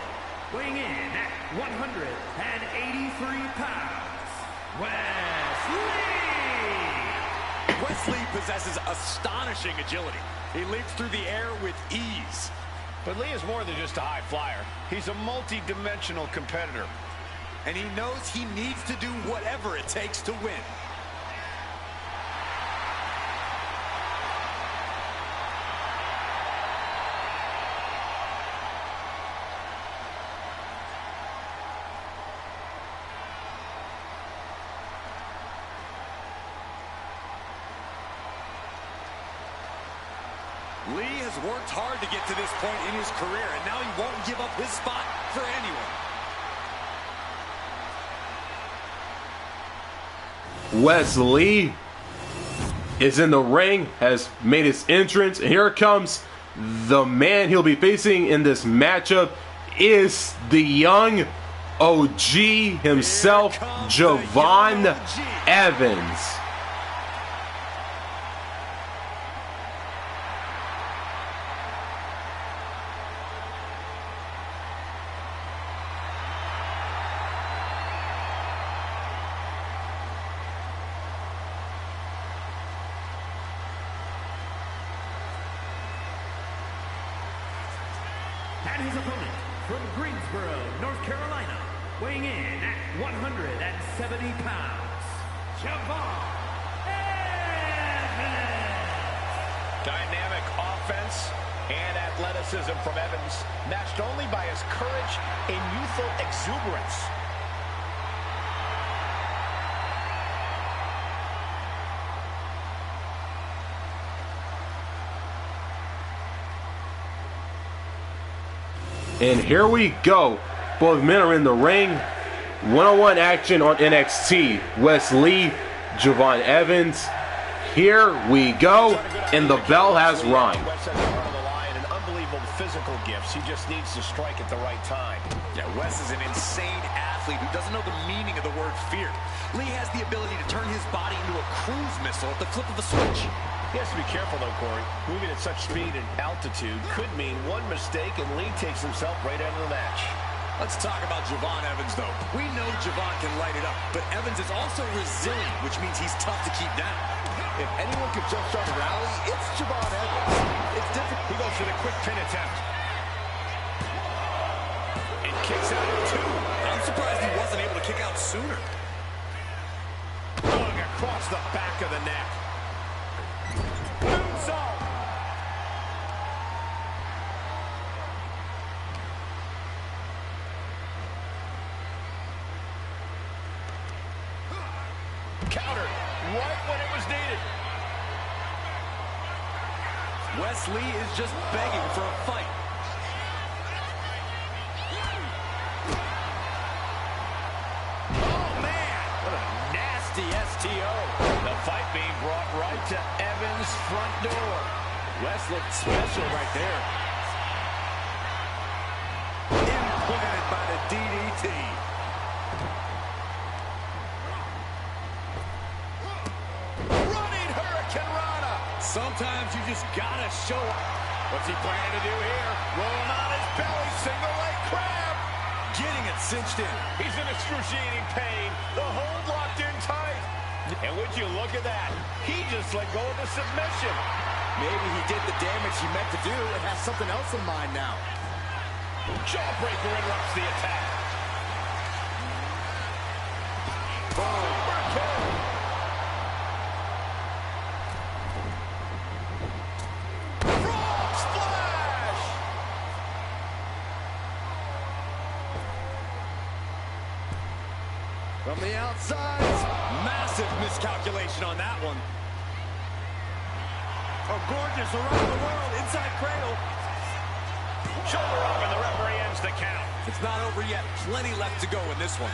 weighing in at 183 pounds, Wes Lee. Wes Lee possesses astonishing agility. He leaps through the air with ease. But Lee is more than just a high flyer. He's a multi-dimensional competitor. And he knows he needs to do whatever it takes to win. Lee has worked hard to get to this point in his career, and now he won't give up his spot for anyone. Wes Lee is in the ring, has made his entrance, and here comes the man he'll be facing in this matchup is the young OG himself, Javon Evans. And his opponent from Greensboro, North Carolina, weighing in at 170 pounds, Javon Evans. Dynamic offense and athleticism from Evans, matched only by his courage and youthful exuberance. And here we go. Both men are in the ring. One-on-one action on NXT. Wes Lee, Javon Evans. Here we go. And the bell has rung. Wes has the heart of the lion and unbelievable physical gifts. He just needs to strike at the right time. Yeah, Wes is an insane athlete who doesn't know the meaning of the word fear. Lee has the ability to turn his body into a cruise missile at the flip of a switch. He has to be careful, though, Corey. Moving at such speed and altitude could mean one mistake and Lee takes himself right out of the match. Let's talk about Javon Evans, though. We know Javon can light it up, but Evans is also resilient, which means he's tough to keep down. If anyone could jumpstart a rally, it's Javon Evans. It's different. He goes for the quick pin attempt. And kicks out at two. I'm surprised he wasn't able to kick out sooner. Going across the back of the neck. Moonsault. Countered right when it was needed. Wes Lee is just begging for a fight. Oh, man. What a nasty STO. The fight being brought right to Evans' front door. Wes looked special right there. Implanted by the DDT. Running Hurricane Rana. Sometimes you just gotta show up. What's he planning to do here? Rolling on his belly, single leg crab. Getting it cinched in. He's in excruciating pain. The hold locked in tight. And would you look at that? He just let go of the submission. Maybe he did the damage he meant to do and has something else in mind now. Jawbreaker interrupts the attack. Super kill. Frog splash. From the outside. Massive miscalculation on that one. Oh, gorgeous around the world. Inside cradle. Shoulder up and the referee ends the count. It's not over yet. Plenty left to go in this one.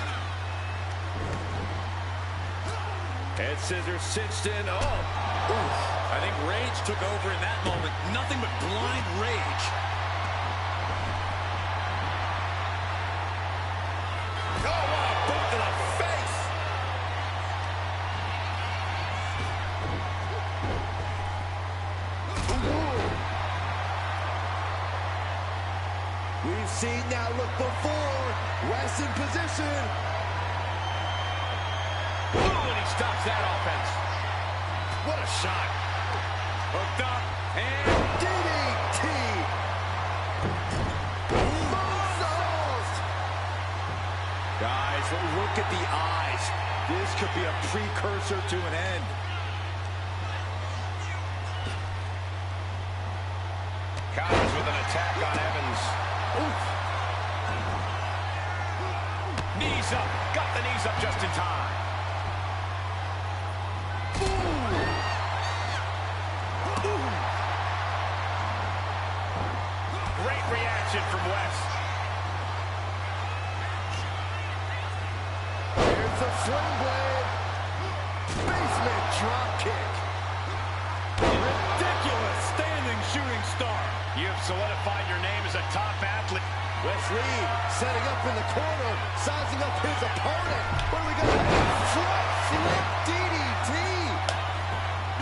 Head scissors cinched in. Oh. Oof. I think rage took over in that moment. Nothing but blind rage. see, now look before. Wes in position. Ooh, and he stops that offense. What a shot. Hooked up, and DDT. Moonsault. Guys, look at the eyes. This could be a precursor to an end. Counters with an attack on Evans. Oof. Knees up. Got the knees up just in time. Great reaction from Wes. Here's a sling blade. Basement drop kick. Ridiculous standing shooting star. You have solidified your name as a top athlete. Wes Lee setting up in the corner, sizing up his opponent. What are we going to do? Front flip DDT.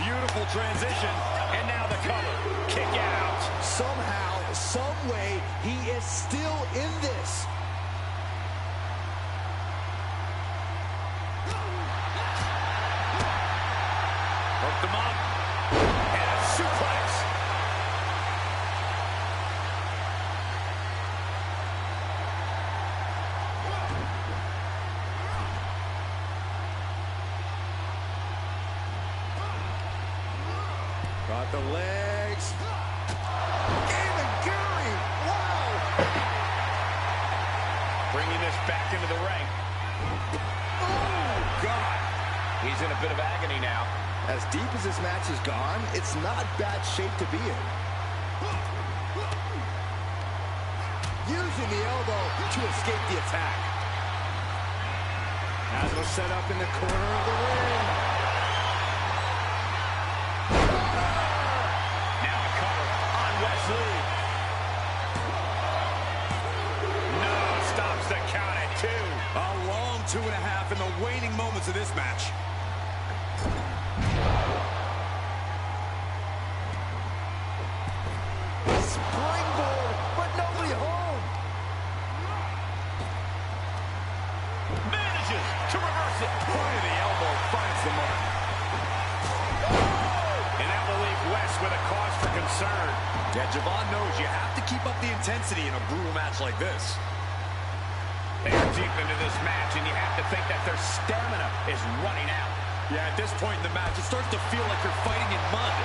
Beautiful transition, and now the cover. Kick out. Somehow, some way, he is still in this. Hooked him up. And a suplex. Got the legs. Gary, wow! Bringing this back into the ring. Oh, God. He's in a bit of agony now. As deep as this match has gone, it's not bad shape to be in. Using the elbow to escape the attack. As we're set up in the corner of the ring. Now a cover on Wes Lee. No, stops the count at 2. A long 2.5 in the waning moments of this match. Springboard, but nobody home. Manages to reverse it. Point of the elbow finds the mark. And that will leave Wes with a cause for concern. Yeah, Javon knows you have to keep up the intensity in a brutal match like this. They're deep into this match, and you have to think that their stamina is running out. Yeah, at this point in the match, it starts to feel like you're fighting in mud.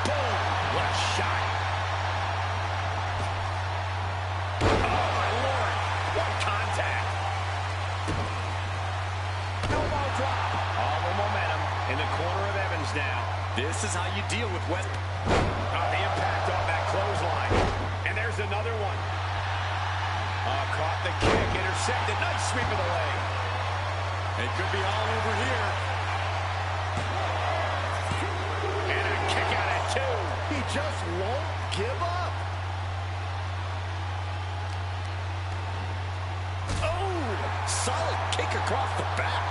Boom! What a shot. Oh, my Lord. What contact. Elbow drop. All the momentum in the corner of Evans now. This is how you deal with Wes. The impact on that clothesline. And there's another one. Caught the kick, intercepted. Nice sweep of the leg. It could be all over here. And a kick out at 2. He just won't give up. Oh, Solid kick across the back.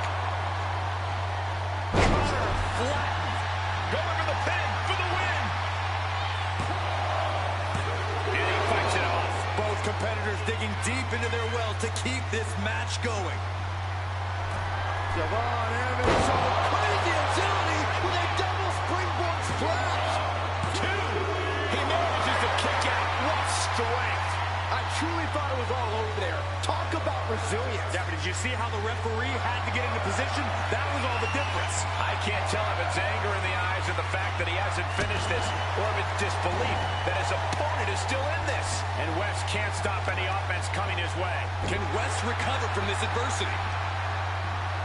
Connor flattened. Going for the pin for the win. And he fights it off. Both competitors digging deep into their well to keep this match going. Javon Evans showing crazy agility with a double springboard splash. 2. He manages to kick out. What strength. I truly thought it was all over there. Talk about resilience. Yeah, but did you see how the referee had to get into position? That was all the difference. I can't tell if it's anger in the eyes of the fact that he hasn't finished this, or if it's disbelief that his opponent is still in this. And Wes can't stop any offense coming his way. Can Wes recover from this adversity?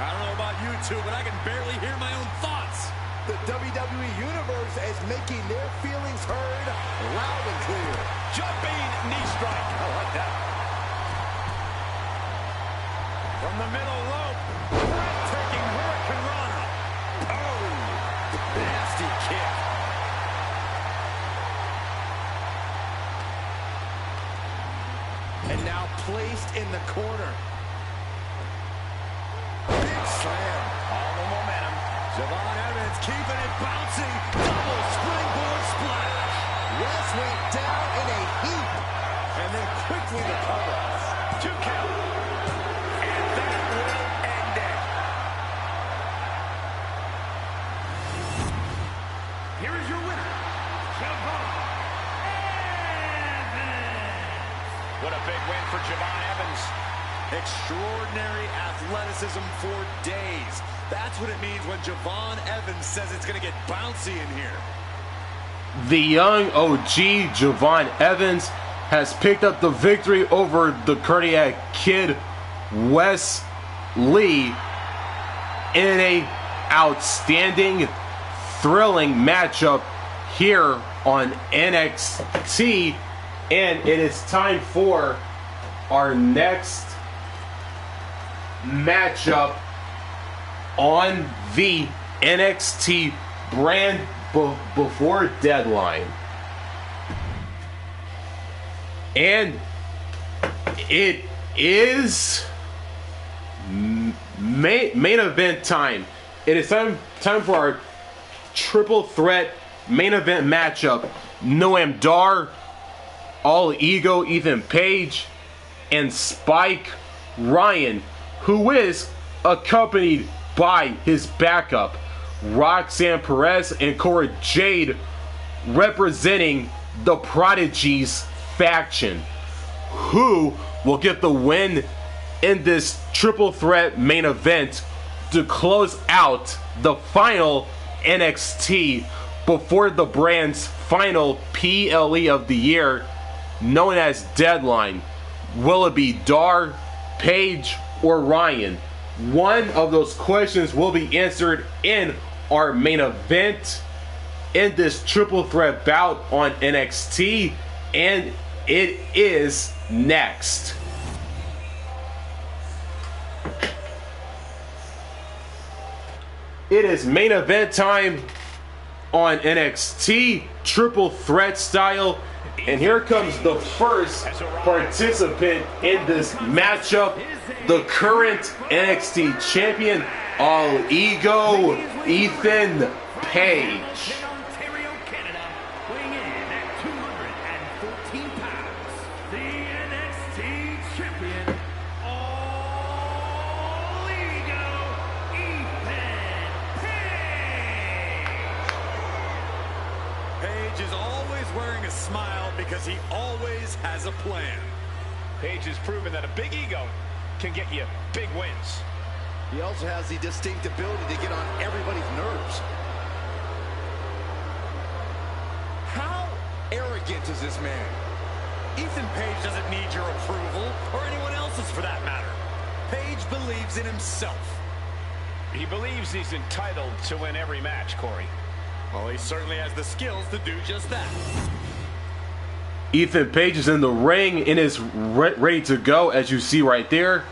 I don't know about you two, but I can barely hear my own thoughts. The WWE Universe is making their feelings heard loud and clear. Jumping knee strike. I like that. From the middle rope. Breathtaking Hurricane Rana. Oh, nasty kick. And now placed in the corner. Big slam. All the momentum. Javon Evans keeping it bouncing. Double springboard splash. Wes went down in a heap. And then quickly the cover. a big win for Javon Evans. Extraordinary athleticism for days. That's what it means when Javon Evans says it's going to get bouncy in here. The young OG Javon Evans has picked up the victory over the Cardiac Kid Wes Lee in a outstanding, thrilling matchup here on NXT. And it is time for our next matchup on the NXT brand before Deadline. And it is main event time. It is time for our triple threat main event matchup. Noam Dar, All Ego Ethan Page, and Spike Ryan, who is accompanied by his backup, Roxanne Perez and Cora Jade, representing the Prodigies faction, who will get the win in this triple threat main event to close out the final NXT before the brand's final PLE of the year, known as Deadline. Will it be Dar, Page, or Ryan? One of those questions will be answered in our main event in this triple threat bout on NXT, and it is next. It is main event time on NXT, triple threat style. And here comes the first participant in this matchup, the current NXT champion, All Ego Ethan Page. Because he always has a plan. Page has proven that a big ego can get you big wins. He also has the distinct ability to get on everybody's nerves. How arrogant is this man? Ethan Page doesn't need your approval, or anyone else's for that matter. Page believes in himself. He believes he's entitled to win every match, Corey. Well, he certainly has the skills to do just that. Ethan Page is in the ring and is ready to go, as you see right there.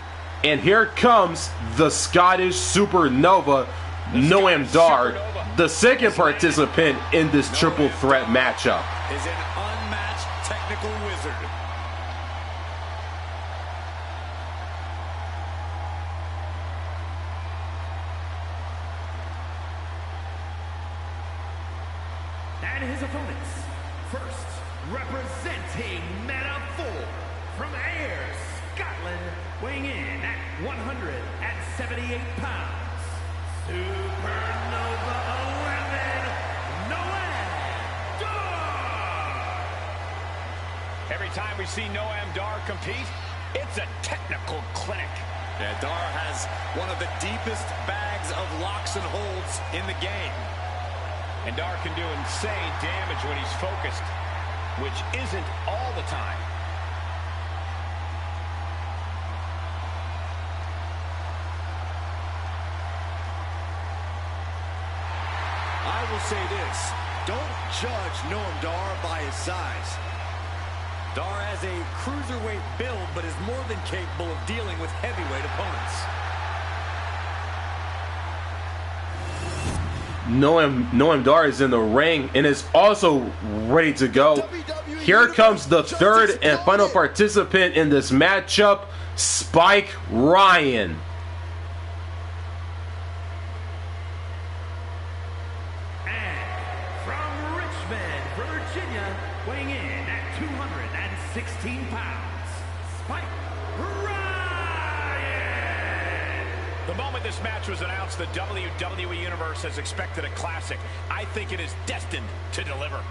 And here comes the Scottish Supernova, Noam Dar, the second participant in this triple threat matchup. Is an unmatched technical wizard. And his opponents, first, representing Metaphor from Ayr, Scotland, weighing in at 178 pounds, Supernova 11, Noam Dar. Every time we see Noam Dar compete, it's a technical clinic. Yeah, Dar has one of the deepest bags of locks and holds in the game. And Dar can do insane damage when he's focused, which isn't all the time. I will say this, don't judge Noam Dar by his size. Dar has a cruiserweight build, but is more than capable of dealing with heavyweight opponents. Noam Dar is in the ring and is also ready to go. Here comes the third and final participant in this matchup, Spike Ryan. And from Richmond, Virginia, weighing in at 216 pounds, Spike Ryan. The moment this match was announced, the WWE Universe has expected a classic. I think it is destined to deliver.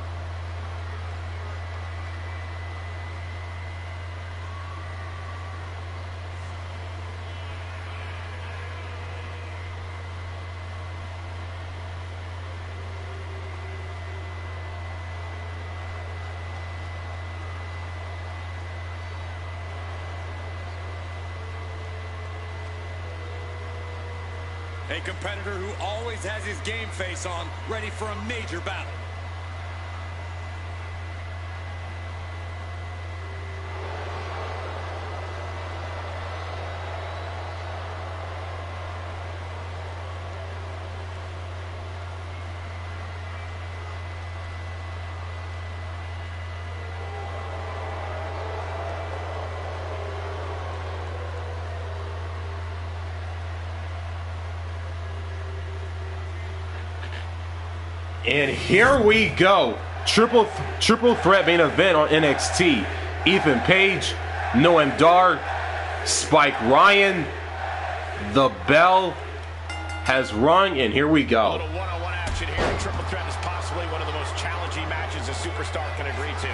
A competitor who always has his game face on, ready for a major battle. And here we go. Triple threat main event on NXT. Ethan Page, Noam Dar, Spike Ryan. The bell has rung, and here we A go. little one-on-one action here. Triple threat is possibly one of the most challenging matches a superstar can agree to.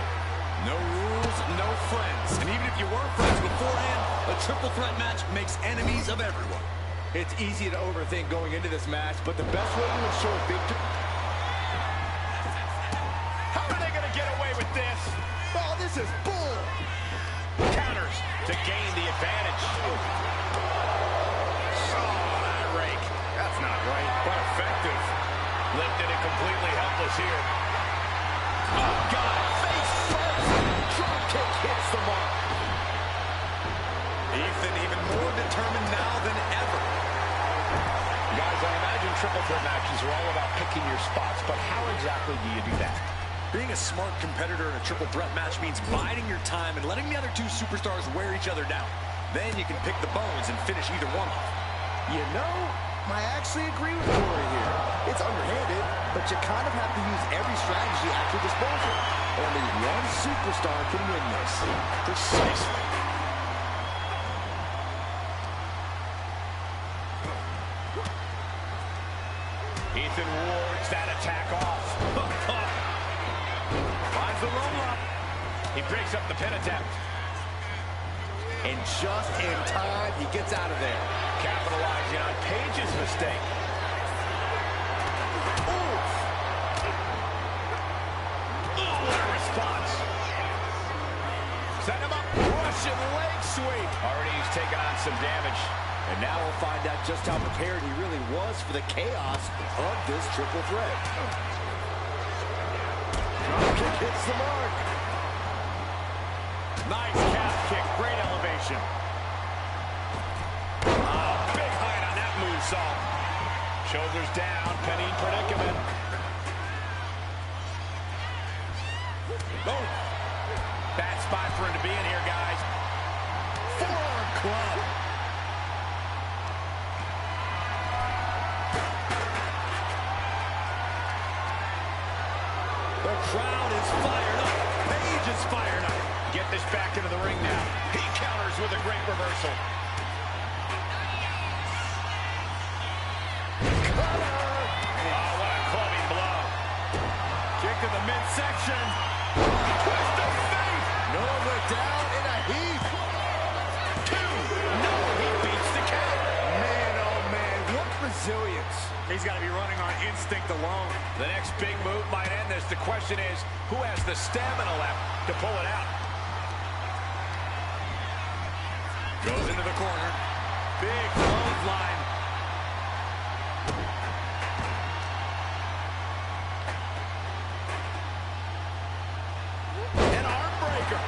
No rules, no friends. And even if you were friends beforehand, a triple threat match makes enemies of everyone. It's easy to overthink going into this match, but the best way to ensure victory... How are they going to get away with this? Oh, this is bull! Counters to gain the advantage. Oh, that rake. That's not right, but effective. Lifted and completely helpless here. Oh, God. Face first. Drop kick hits the mark. Ethan even more determined now than ever. Guys, I imagine triple threat matches are all about picking your spots, but how exactly do you do that? Being a smart competitor in a triple threat match means biding your time and letting the other two superstars wear each other down. Then you can pick the bones and finish either one off. You know, I actually agree with Cora here. It's underhanded, but you kind of have to use every strategy at your disposal. Only one superstar can win this. Precisely. Ethan wards that attack off. Finds the roll up. He breaks up the pin attempt. And just in time, he gets out of there. Capitalizing on Page's mistake. Ooh, what a response. Set him up. Russian leg sweep. Already he's taken on some damage. And now we'll find out just how prepared he really was for the chaos of this triple threat. Drop kick hits the mark. Nice calf kick. Great elevation. Oh, big height on that moonsault. Shoulders down. Penning predicament. Oh. Bad spot for him to be in here, guys. Forearm club. The crowd is fired up. Page is fired up. Get this back into the ring now. He counters with a great reversal. Oh, what a clubbing blow. Kick to the midsection. Twist of fate. Noah went down in a heap. Two. No, he beats the count. Man, oh man, what resilience. He's got to be running on instinct alone. The next big move might end this. The question is, who has the stamina left to pull it out? Goes into the corner. Big clothesline. An arm breaker.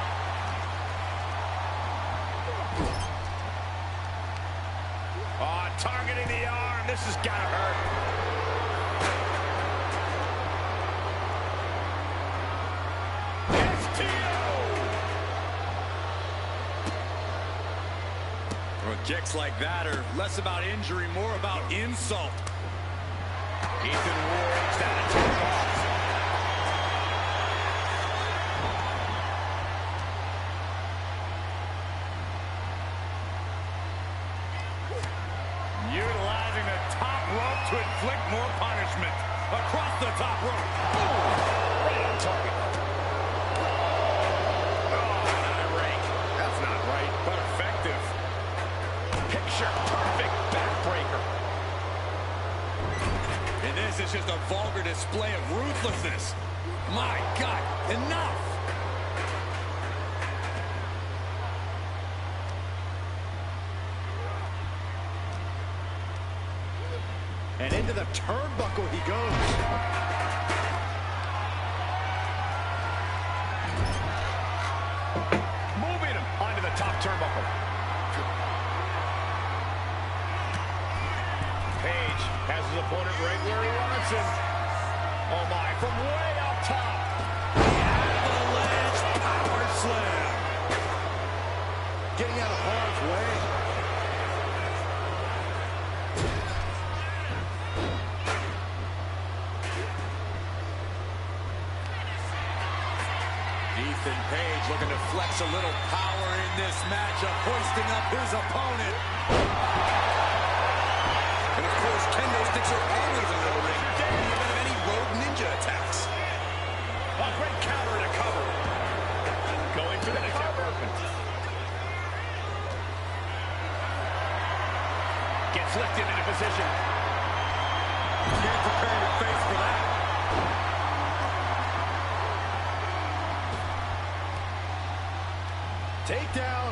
Oh, targeting the arm. This has got to hurt. Well, kicks like that are less about injury, more about insult. Ethan wards that attack off. Utilizing the top rope to inflict more punishment. Across the top rope. Right on target. Oh, not a rake. That's not right, but effective. Picture perfect backbreaker. And this is just a vulgar display of ruthlessness. My God, enough! And into the turnbuckle he goes. Moving him onto the top turnbuckle. Page has his opponent right where he wants him. Oh my, from way up top. The avalanche power slam. Getting out of harm's way. Ethan Page looking to flex a little power in this matchup, hoisting up his opponent. And of course, kendo sticks are always in the ring in the event of any rogue ninja attacks. A great counter and a cover. Going for the cover. Gets lifted into position. Can't prepare your face for that. Takedown.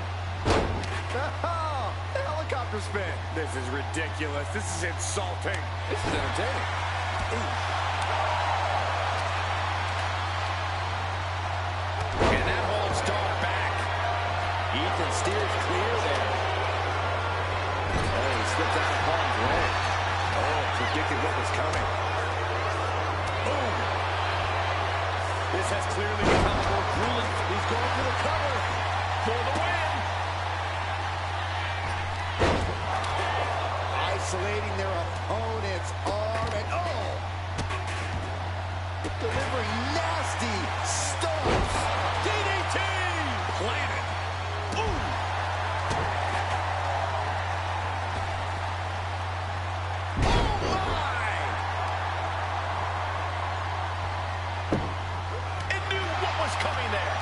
Oh, helicopter spin. This is ridiculous. This is insulting. This is entertaining. And that holds Dolin back. Ethan steers clear there. Oh, he slipped out of harm's way. Oh, predicted what was coming. Boom. This has clearly become more grueling. He's going for the cover. For the win. Isolating their opponent's arm and delivering nasty stomps. DDT! Planted. Ooh! Oh my! It knew what was coming there.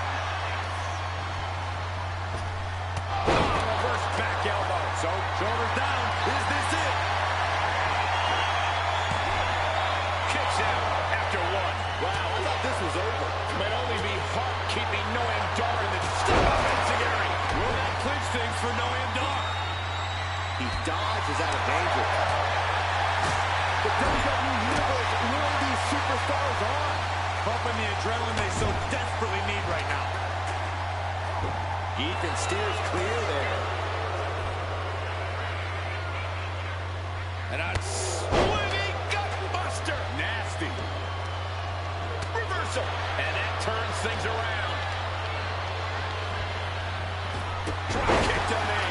Reverse back elbow. So, shoulders down. Is this it? Kicks out after one. Wow, I thought this was over. Might only be Hart keeping Noam Dar in the fencing area. Will that clinch things for Noam Dar? He dodges out of danger. The WWE Universe luring these superstars on. Pumping the adrenaline they so desperately need right now. Ethan steers clear there. And a swinging gutbuster. Nasty. Reversal. And that turns things around. Drop kick to me.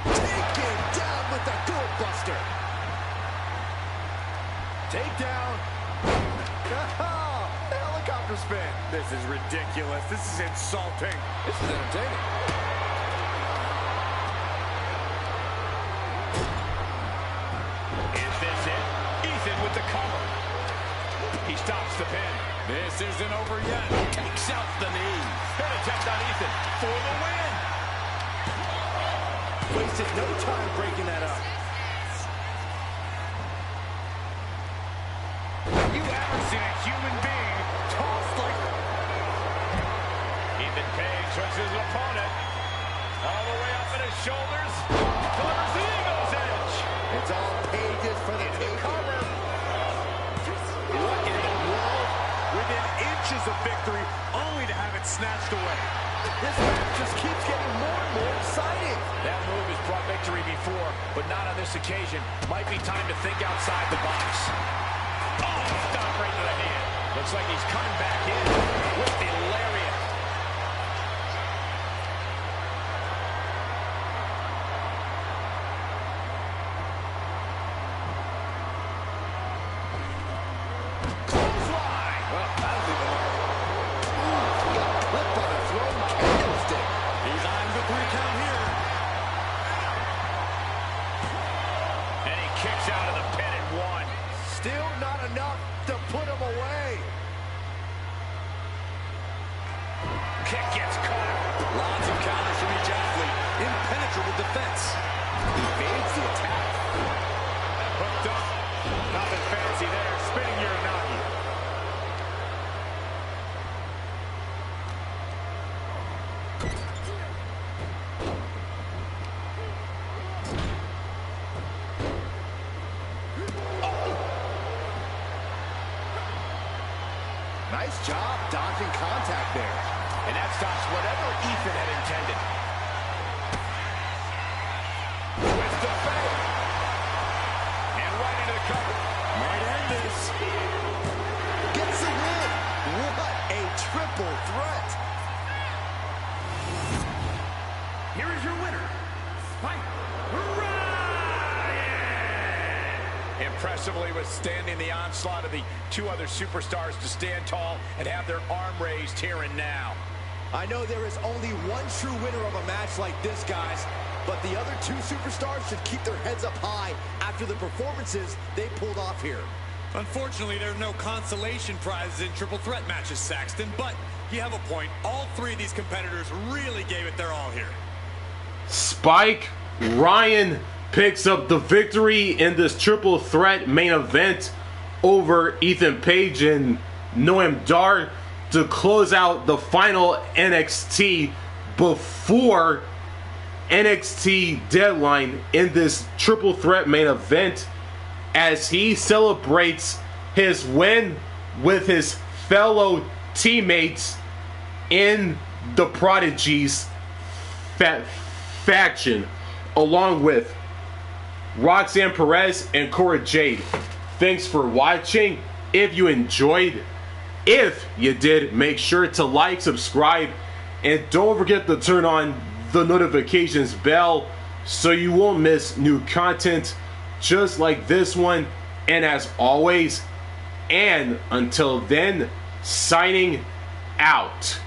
Taken down with the goldbuster. Takedown. Helicopter spin. This is ridiculous. This is insulting. This is entertaining. Is this it? Ethan with the cover. He stops the pin. This isn't over yet. Takes out the knee. Pin attempt on Ethan for the win. Wasted no time breaking that up. Have you ever seen a human being tossed like... Ethan Page hooks his opponent. All the way up in his shoulders. Delivers the Eagle's edge. It's all pages for the Cover. What in the world? Within inches of victory, only to have it snatched away. This match just keeps getting more and more exciting. That move has brought victory before, but not on this occasion. Might be time to think outside the box. Oh, stop right to the hand. Looks like he's coming back in with the lariat. Clothesline. Well, that'll be the mark. Ooh, got clipped on a thrown candlestick. He's eyeing the 3 count here. And he kicks out of the pin at 1. Still not enough to put him away. Kick gets caught. Lots of counters from each athlete. Impenetrable defense. He evades the attack. Hooked up. Nothing fancy there. Spinning Uranagi. Nice job dodging contact there. And that stops whatever Ethan had intended. Twist to fate. And right into the cover. Might end this. Gets the win. What a triple threat. Here is your winner, Spike Ryan. Impressively withstanding the onslaught of the two other superstars to stand tall and have their arm raised here and now. I know there is only one true winner of a match like this, guys, but the other two superstars should keep their heads up high after the performances they pulled off here. Unfortunately, there are no consolation prizes in triple threat matches, Saxton, but you have a point. All three of these competitors really gave it their all here. Spike Ryan picks up the victory in this triple threat main event over Ethan Page and Noam Dar to close out the final NXT before NXT Deadline in this triple threat main event, as he celebrates his win with his fellow teammates in the Prodigies faction, along with Roxanne, Perez, and Cora, Jade. Thanks for watching. If you enjoyed, if you did, make sure to like, subscribe, and don't forget to turn on the notifications bell so you won't miss new content just like this one. And as always, and until then, signing out.